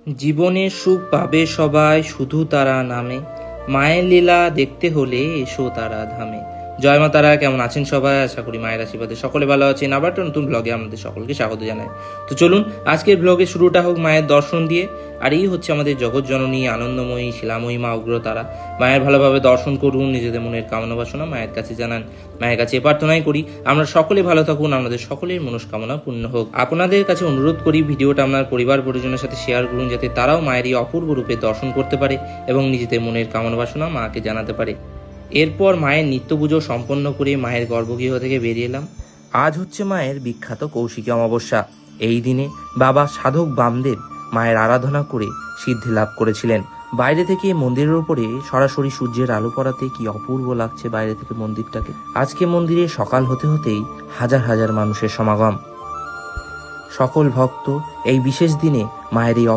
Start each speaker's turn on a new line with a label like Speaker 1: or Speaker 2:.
Speaker 1: জীবনের সুখ পাবে সবাই শুধু তারা নামে, মায়ের লীলা দেখতে হলে এসো তারা ধামে। জয় মা তারা। কেমন আছেন সবাই? আশা করি মায়ের আশীর্বাদে সকলে ভালো আছেন। আবার একটা নতুন ব্লগে আমাদের সকলকে স্বাগত জানাই। তো চলুন আজকের ব্লগে শুরুটা হোক মায়ের দর্শন দিয়ে। আর এই হচ্ছে আমাদের জগৎ জননী, আনন্দময়ী, শিলাময়ী মা উগ্রতারা। মায়ের ভালোভাবে দর্শন করুন, নিজেদের মনের কামনা বাসনা মায়ের কাছে জানান। মায়ের কাছে প্রার্থনাই করি আমরা সকলে ভালো থাকুন, আমাদের সকলের মনস্কামনা পূর্ণ হোক। আপনাদের কাছে অনুরোধ করি ভিডিওটা আপনার পরিবার পরিজনের সাথে শেয়ার করুন, যাতে তারাও মায়ের এই অপূর্ব রূপে দর্শন করতে পারে এবং নিজেদের মনের কামনা বাসনা মাকে জানাতে পারে। এরপর মায়ের নিত্য পুজো সম্পন্ন করে মায়ের গর্ভগৃহ থেকে বেরিয়ে এলাম। আজ হচ্ছে মায়ের বিখ্যাত কৌশিকী অমাবস্যা। এই দিনে বাবা সাধক বামদেব মায়ের আরাধনা করে সিদ্ধি লাভ করেছিলেন। বাইরে থেকে মন্দিরের উপরে সরাসরি সূর্যের আলো পড়াতে কি অপূর্ব লাগছে বাইরে থেকে মন্দিরটাকে। আজকে মন্দিরে সকাল হতে হতেই হাজার হাজার মানুষের সমাগম। সকল ভক্ত এই বিশেষ দিনে মায়ের এই